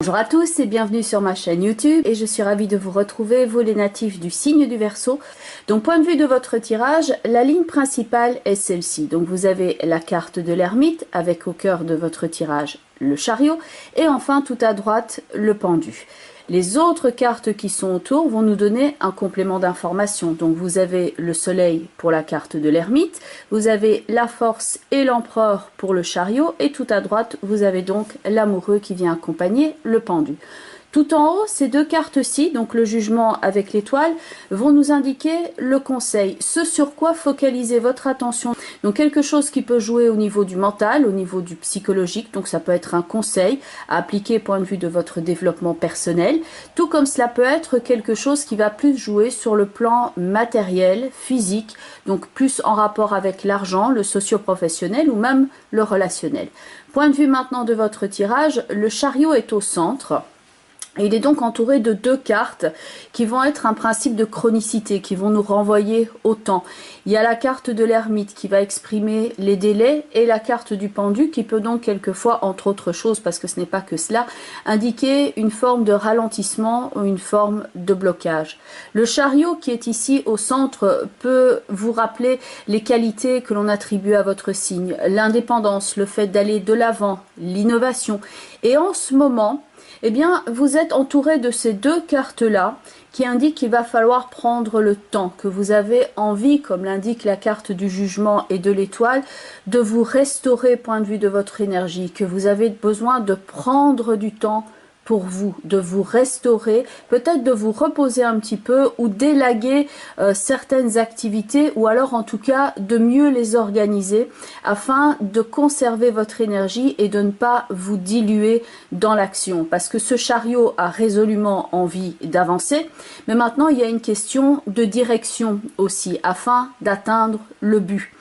Bonjour à tous et bienvenue sur ma chaîne YouTube et je suis ravie de vous retrouver, vous les natifs du signe du Verseau. Donc point de vue de votre tirage, la ligne principale est celle-ci. Donc vous avez la carte de l'ermite avec au cœur de votre tirage le chariot et enfin tout à droite le pendu. Les autres cartes qui sont autour vont nous donner un complément d'information. Donc vous avez le soleil pour la carte de l'ermite, vous avez la force et l'empereur pour le chariot et tout à droite vous avez donc l'amoureux qui vient accompagner le pendu. Tout en haut, ces deux cartes-ci, donc le jugement avec l'étoile, vont nous indiquer le conseil, ce sur quoi focaliser votre attention. Donc quelque chose qui peut jouer au niveau du mental, au niveau du psychologique, donc ça peut être un conseil à appliquer point de vue de votre développement personnel, tout comme cela peut être quelque chose qui va plus jouer sur le plan matériel, physique, donc plus en rapport avec l'argent, le socio-professionnel ou même le relationnel. Point de vue maintenant de votre tirage, le chariot est au centre. Il est donc entouré de deux cartes qui vont être un principe de chronicité, qui vont nous renvoyer au temps. Il y a la carte de l'ermite qui va exprimer les délais et la carte du pendu qui peut donc quelquefois, entre autres choses, parce que ce n'est pas que cela, indiquer une forme de ralentissement ou une forme de blocage. Le chariot qui est ici au centre peut vous rappeler les qualités que l'on attribue à votre signe, l'indépendance, le fait d'aller de l'avant, l'innovation. Et en ce moment, eh bien, vous êtes entouré de ces deux cartes-là qui indiquent qu'il va falloir prendre le temps, que vous avez envie, comme l'indique la carte du jugement et de l'étoile, de vous restaurer point de vue de votre énergie, que vous avez besoin de prendre du temps pour vous, de vous restaurer, peut-être de vous reposer un petit peu ou d'élaguer certaines activités ou alors en tout cas de mieux les organiser afin de conserver votre énergie et de ne pas vous diluer dans l'action. Parce que ce chariot a résolument envie d'avancer, mais maintenant il y a une question de direction aussi afin d'atteindre le but.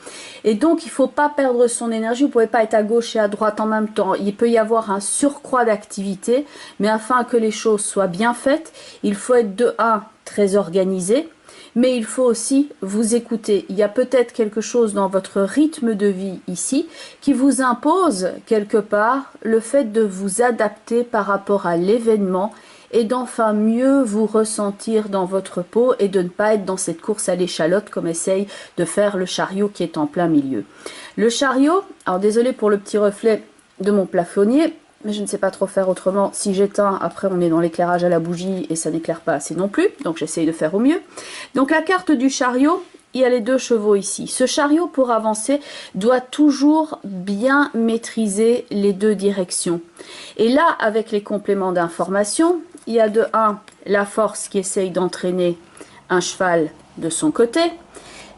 Et donc, il ne faut pas perdre son énergie. Vous ne pouvez pas être à gauche et à droite en même temps. Il peut y avoir un surcroît d'activité, mais afin que les choses soient bien faites, il faut être de 1 très organisé, mais il faut aussi vous écouter. Il y a peut-être quelque chose dans votre rythme de vie ici qui vous impose quelque part le fait de vous adapter par rapport à l'événement et d'enfin mieux vous ressentir dans votre peau et de ne pas être dans cette course à l'échalote comme essaye de faire le chariot qui est en plein milieu. Le chariot, alors désolé pour le petit reflet de mon plafonnier, mais je ne sais pas trop faire autrement. Si j'éteins, après on est dans l'éclairage à la bougie et ça n'éclaire pas assez non plus, donc j'essaye de faire au mieux. Donc la carte du chariot, il y a les deux chevaux ici. Ce chariot, pour avancer, doit toujours bien maîtriser les deux directions. Et là, avec les compléments d'information, il y a de 1, la force qui essaye d'entraîner un cheval de son côté.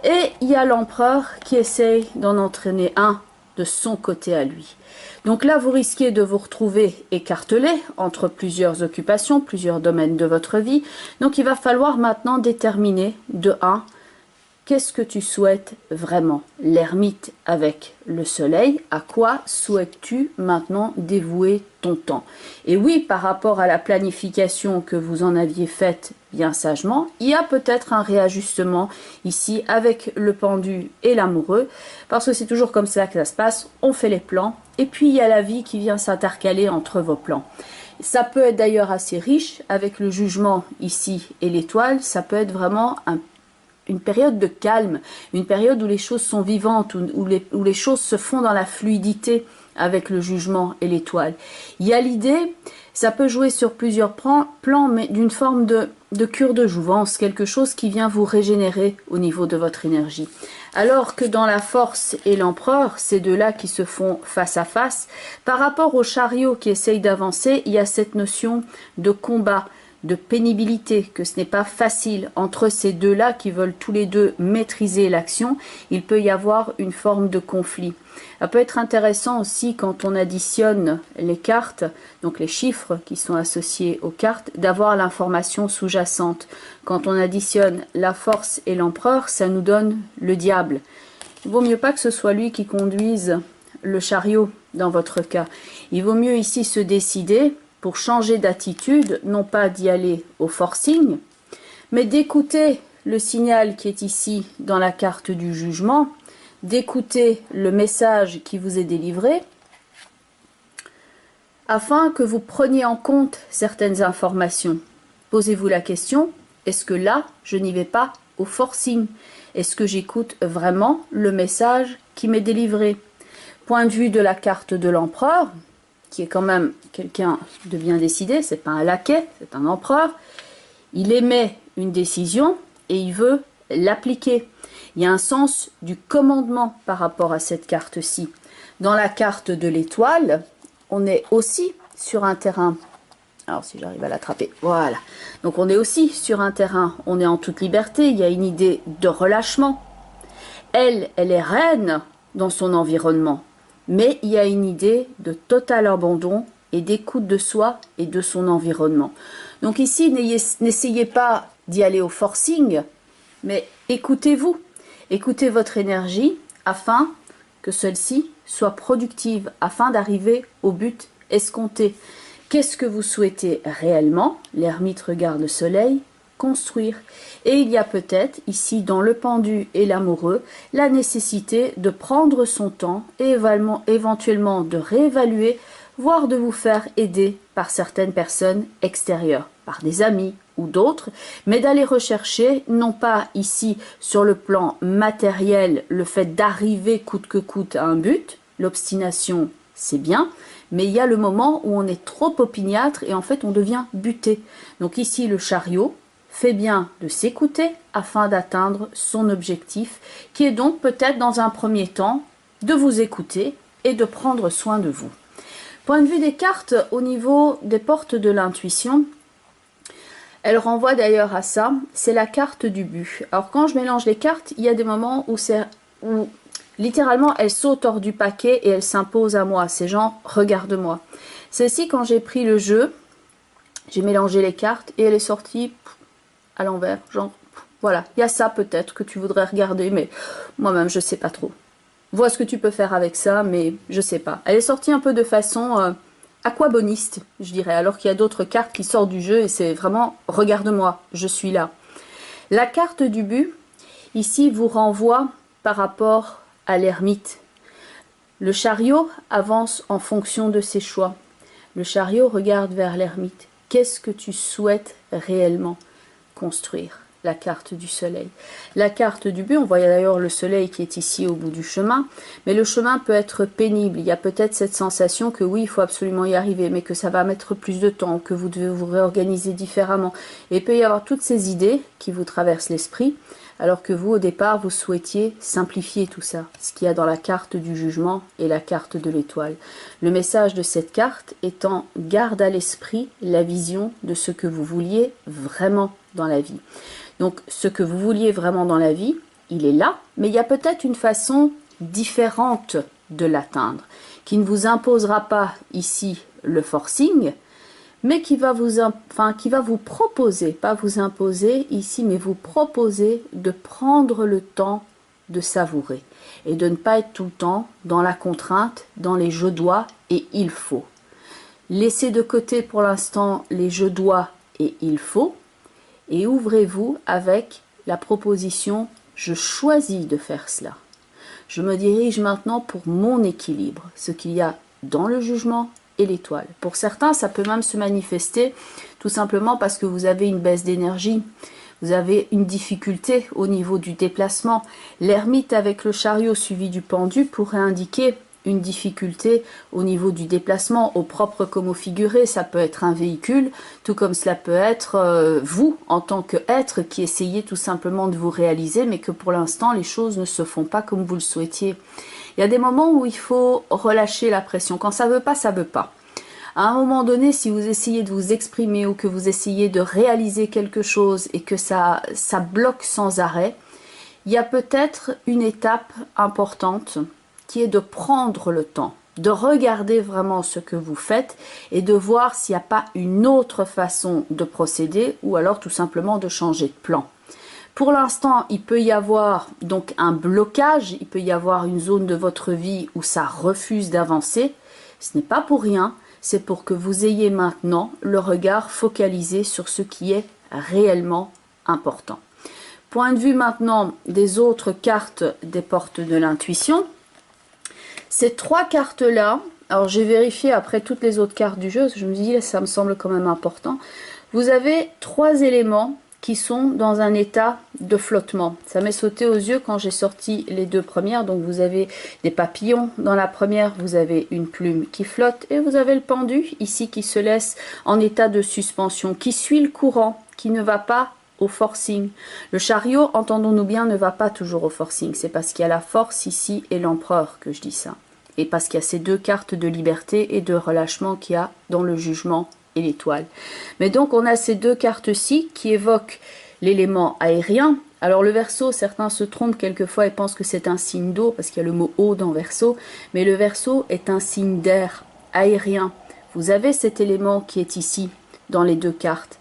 Et il y a l'empereur qui essaye d'en entraîner un de son côté à lui. Donc là, vous risquez de vous retrouver écartelé entre plusieurs occupations, plusieurs domaines de votre vie. Donc il va falloir maintenant déterminer de 1, qu'est-ce que tu souhaites vraiment? L'ermite avec le soleil, à quoi souhaites-tu maintenant dévouer ton temps? Et oui, par rapport à la planification que vous en aviez faite bien sagement, il y a peut-être un réajustement ici avec le pendu et l'amoureux, parce que c'est toujours comme ça que ça se passe, on fait les plans, et puis il y a la vie qui vient s'intercaler entre vos plans. Ça peut être d'ailleurs assez riche, avec le jugement ici et l'étoile, ça peut être vraiment une période de calme, une période où les choses sont vivantes, où les choses se font dans la fluidité avec le jugement et l'étoile. Il y a l'idée, ça peut jouer sur plusieurs plans, mais d'une forme de cure de jouvence, quelque chose qui vient vous régénérer au niveau de votre énergie. Alors que dans la force et l'empereur, ces deux-là qui se font face à face, par rapport au chariot qui essaye d'avancer, il y a cette notion de combat, de pénibilité, que ce n'est pas facile entre ces deux-là qui veulent tous les deux maîtriser l'action. Il peut y avoir une forme de conflit. Ça peut être intéressant aussi quand on additionne les cartes, donc les chiffres qui sont associés aux cartes, d'avoir l'information sous-jacente. Quand on additionne la force et l'empereur, ça nous donne le diable. Il vaut mieux pas que ce soit lui qui conduise le chariot dans votre cas. Il vaut mieux ici se décider pour changer d'attitude, non pas d'y aller au forcing, mais d'écouter le signal qui est ici dans la carte du jugement, d'écouter le message qui vous est délivré, afin que vous preniez en compte certaines informations. Posez-vous la question, est-ce que là, je n'y vais pas au forcing? Est-ce que j'écoute vraiment le message qui m'est délivré? Point de vue de la carte de l'empereur, qui est quand même quelqu'un de bien décidé, c'est pas un laquais, c'est un empereur. Il émet une décision et il veut l'appliquer. Il y a un sens du commandement par rapport à cette carte-ci. Dans la carte de l'étoile, on est aussi sur un terrain. Alors si j'arrive à l'attraper, voilà. Donc on est aussi sur un terrain, on est en toute liberté, il y a une idée de relâchement. Elle est reine dans son environnement, mais il y a une idée de total abandon et d'écoute de soi et de son environnement. Donc ici, n'essayez pas d'y aller au forcing, mais écoutez-vous, écoutez votre énergie afin que celle-ci soit productive, afin d'arriver au but escompté. Qu'est-ce que vous souhaitez réellement? L'ermite regarde le soleil, construire. Et il y a peut-être, ici dans le pendu et l'amoureux, la nécessité de prendre son temps et éventuellement de réévaluer, voire de vous faire aider par certaines personnes extérieures, par des amis ou d'autres, mais d'aller rechercher, non pas ici sur le plan matériel, le fait d'arriver coûte que coûte à un but, l'obstination c'est bien, mais il y a le moment où on est trop opiniâtre et en fait on devient buté. Donc ici le chariot fait bien de s'écouter afin d'atteindre son objectif, qui est donc peut-être dans un premier temps de vous écouter et de prendre soin de vous. Point de vue des cartes, au niveau des portes de l'intuition, elle renvoie d'ailleurs à ça, c'est la carte du but. Alors quand je mélange les cartes, il y a des moments où littéralement elle saute hors du paquet et elle s'impose à moi, c'est genre regarde-moi. Celle-ci, quand j'ai pris le jeu, j'ai mélangé les cartes et elle est sortie à l'envers, genre voilà, il y a ça peut-être que tu voudrais regarder, mais moi-même je sais pas trop. Vois ce que tu peux faire avec ça, mais je sais pas. Elle est sortie un peu de façon aquaboniste, je dirais, alors qu'il y a d'autres cartes qui sortent du jeu et c'est vraiment « regarde-moi, je suis là ». La carte du but, ici, vous renvoie par rapport à l'ermite. Le chariot avance en fonction de ses choix. Le chariot regarde vers l'ermite. Qu'est-ce que tu souhaites réellement construire? La carte du soleil. La carte du but, on voit d'ailleurs le soleil qui est ici au bout du chemin, mais le chemin peut être pénible. Il y a peut-être cette sensation que oui, il faut absolument y arriver, mais que ça va mettre plus de temps, que vous devez vous réorganiser différemment. Et il peut y avoir toutes ces idées qui vous traversent l'esprit, alors que vous, au départ, vous souhaitiez simplifier tout ça, ce qu'il y a dans la carte du jugement et la carte de l'étoile. Le message de cette carte étant « garde à l'esprit la vision de ce que vous vouliez vraiment dans la vie ». Donc, ce que vous vouliez vraiment dans la vie, il est là, mais il y a peut-être une façon différente de l'atteindre, qui ne vous imposera pas ici le forcing, mais qui va vous proposer, pas vous imposer ici, mais vous proposer de prendre le temps de savourer et de ne pas être tout le temps dans la contrainte, dans les je dois et il faut. Laissez de côté pour l'instant les je dois et il faut, et ouvrez-vous avec la proposition « je choisis de faire cela ». Je me dirige maintenant pour mon équilibre, ce qu'il y a dans le jugement et l'étoile. Pour certains, ça peut même se manifester tout simplement parce que vous avez une baisse d'énergie, vous avez une difficulté au niveau du déplacement. L'ermite avec le chariot suivi du pendu pourrait indiquer une difficulté au niveau du déplacement, au propre comme au figuré. Ça peut être un véhicule, tout comme cela peut être vous, en tant qu'être, qui essayez tout simplement de vous réaliser, mais que pour l'instant, les choses ne se font pas comme vous le souhaitiez. Il y a des moments où il faut relâcher la pression. Quand ça veut pas, ça veut pas. À un moment donné, si vous essayez de vous exprimer ou que vous essayez de réaliser quelque chose et que ça bloque sans arrêt, il y a peut-être une étape importante qui est de prendre le temps, de regarder vraiment ce que vous faites et de voir s'il n'y a pas une autre façon de procéder ou alors tout simplement de changer de plan. Pour l'instant, il peut y avoir donc un blocage, il peut y avoir une zone de votre vie où ça refuse d'avancer. Ce n'est pas pour rien, c'est pour que vous ayez maintenant le regard focalisé sur ce qui est réellement important. Point de vue maintenant des autres cartes des portes de l'intuition. Ces trois cartes-là Alors j'ai vérifié après toutes les autres cartes du jeu, je me dis ça me semble quand même important. Vous avez 3 éléments qui sont dans un état de flottement. Ça m'est sauté aux yeux quand j'ai sorti les 2 premières. Donc vous avez des papillons dans la première, vous avez une plume qui flotte et vous avez le pendu ici qui se laisse en état de suspension, qui suit le courant, qui ne va pas au forcing. Le chariot, entendons-nous bien, ne va pas toujours au forcing. C'est parce qu'il y a la force ici et l'empereur que je dis ça. Et parce qu'il y a ces 2 cartes de liberté et de relâchement qu'il y a dans le jugement et l'étoile. Mais donc on a ces 2 cartes-ci qui évoquent l'élément aérien. Alors le Verseau, certains se trompent quelquefois et pensent que c'est un signe d'eau parce qu'il y a le mot eau dans Verseau, mais le Verseau est un signe d'air aérien. Vous avez cet élément qui est ici dans les 2 cartes.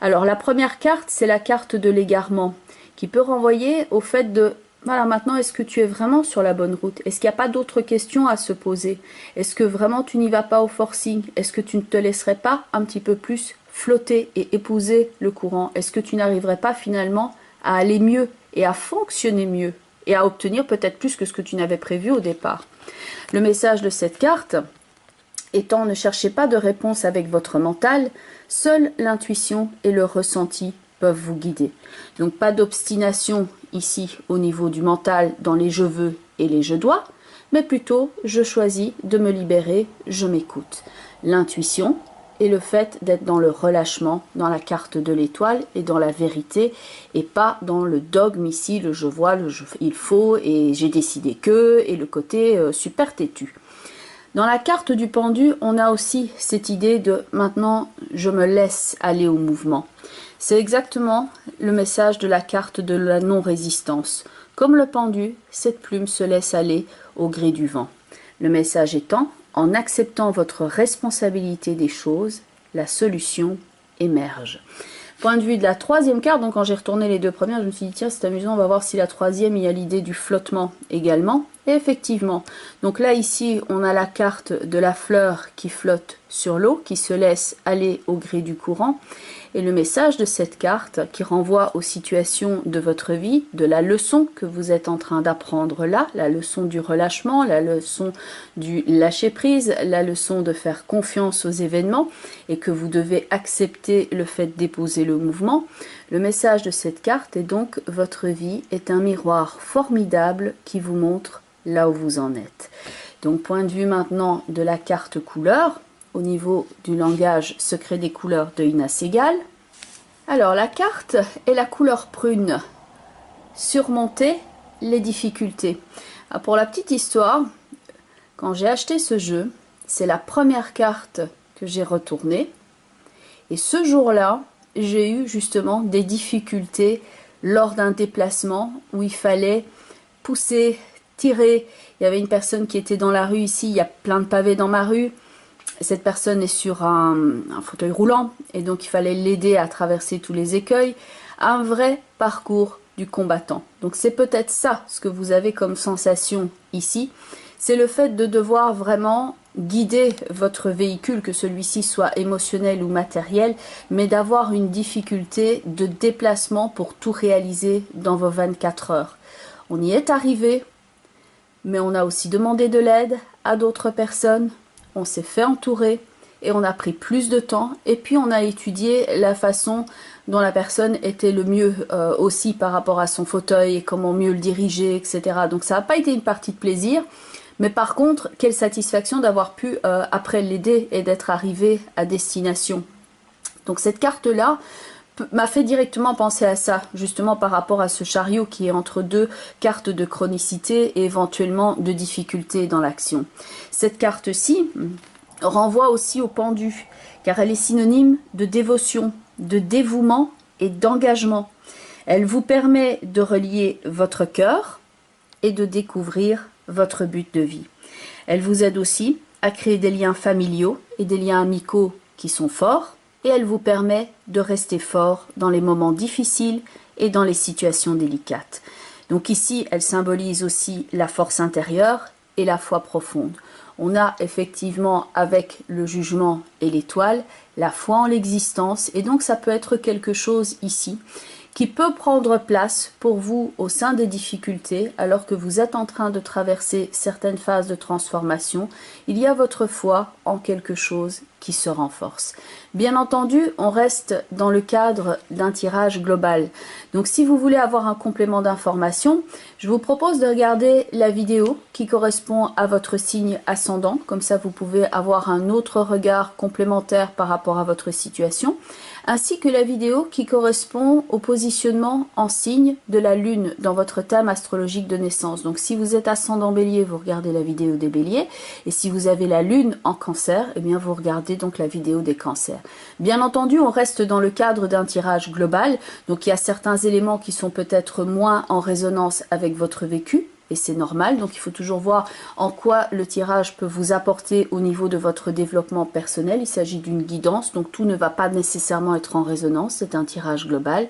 Alors la première carte, c'est la carte de l'égarement qui peut renvoyer au fait de voilà, maintenant, est-ce que tu es vraiment sur la bonne route? Est-ce qu'il n'y a pas d'autres questions à se poser? Est-ce que vraiment tu n'y vas pas au forcing? Est-ce que tu ne te laisserais pas un petit peu plus flotter et épouser le courant? Est-ce que tu n'arriverais pas finalement à aller mieux et à fonctionner mieux et à obtenir peut-être plus que ce que tu n'avais prévu au départ? Le message de cette carte étant ne cherchez pas de réponse avec votre mental, seule l'intuition et le ressenti peuvent vous guider. Donc pas d'obstination ici au niveau du mental dans les je veux et les je dois, mais plutôt je choisis de me libérer, je m'écoute. L'intuition et le fait d'être dans le relâchement, dans la carte de l'étoile et dans la vérité et pas dans le dogme ici, le je vois, il faut et j'ai décidé que et le côté super têtu. Dans la carte du pendu, on a aussi cette idée de maintenant je me laisse aller au mouvement. C'est exactement le message de la carte de la non-résistance. Comme le pendu, cette plume se laisse aller au gré du vent. Le message étant, en acceptant votre responsabilité des choses, la solution émerge. Point de vue de la 3e carte, donc quand j'ai retourné les 2 premières, je me suis dit tiens c'est amusant, on va voir si la 3e il y a l'idée du flottement également. Et effectivement, donc là ici on a la carte de la fleur qui flotte sur l'eau, qui se laisse aller au gré du courant. Et le message de cette carte qui renvoie aux situations de votre vie, de la leçon que vous êtes en train d'apprendre là, la leçon du relâchement, la leçon du lâcher prise, la leçon de faire confiance aux événements et que vous devez accepter le fait d'épouser le mouvement. Le message de cette carte est donc votre vie est un miroir formidable qui vous montre là où vous en êtes. Donc point de vue maintenant de la carte couleur, au niveau du langage secret des couleurs de Ina Segal. Alors la carte est la couleur prune. Surmonter les difficultés. Alors, pour la petite histoire, quand j'ai acheté ce jeu, c'est la première carte que j'ai retournée. Et ce jour-là, j'ai eu justement des difficultés lors d'un déplacement où il fallait pousser, tirer. Il y avait une personne qui était dans la rue ici, il y a plein de pavés dans ma rue. Cette personne est sur un fauteuil roulant et donc il fallait l'aider à traverser tous les écueils. Un vrai parcours du combattant. Donc c'est peut-être ça ce que vous avez comme sensation ici. C'est le fait de devoir vraiment guider votre véhicule, que celui-ci soit émotionnel ou matériel, mais d'avoir une difficulté de déplacement pour tout réaliser dans vos 24 heures. On y est arrivé, mais on a aussi demandé de l'aide à d'autres personnes. On s'est fait entourer et on a pris plus de temps et puis on a étudié la façon dont la personne était le mieux aussi par rapport à son fauteuil et comment mieux le diriger, etc. Donc ça n'a pas été une partie de plaisir, mais par contre, quelle satisfaction d'avoir pu après l'aider et d'être arrivé à destination. Donc cette carte-là m'a fait directement penser à ça, justement par rapport à ce chariot qui est entre 2 cartes de chronicité et éventuellement de difficulté dans l'action. Cette carte-ci renvoie aussi au pendu, car elle est synonyme de dévotion, de dévouement et d'engagement. Elle vous permet de relier votre cœur et de découvrir votre but de vie. Elle vous aide aussi à créer des liens familiaux et des liens amicaux qui sont forts, et elle vous permet de rester fort dans les moments difficiles et dans les situations délicates. Donc ici, elle symbolise aussi la force intérieure et la foi profonde. On a effectivement avec le jugement et l'étoile, la foi en l'existence, et donc ça peut être quelque chose ici qui peut prendre place pour vous au sein des difficultés alors que vous êtes en train de traverser certaines phases de transformation. Il y a votre foi en quelque chose qui se renforce. Bien entendu, on reste dans le cadre d'un tirage global. Donc si vous voulez avoir un complément d'information, je vous propose de regarder la vidéo qui correspond à votre signe ascendant. Comme ça, vous pouvez avoir un autre regard complémentaire par rapport à votre situation, ainsi que la vidéo qui correspond au positionnement en signe de la lune dans votre thème astrologique de naissance. Donc si vous êtes ascendant bélier, vous regardez la vidéo des béliers, et si vous avez la lune en cancer, eh bien vous regardez donc la vidéo des cancers. Bien entendu, on reste dans le cadre d'un tirage global, donc il y a certains éléments qui sont peut-être moins en résonance avec votre vécu, et c'est normal, donc il faut toujours voir en quoi le tirage peut vous apporter au niveau de votre développement personnel. Il s'agit d'une guidance, donc tout ne va pas nécessairement être en résonance, c'est un tirage global.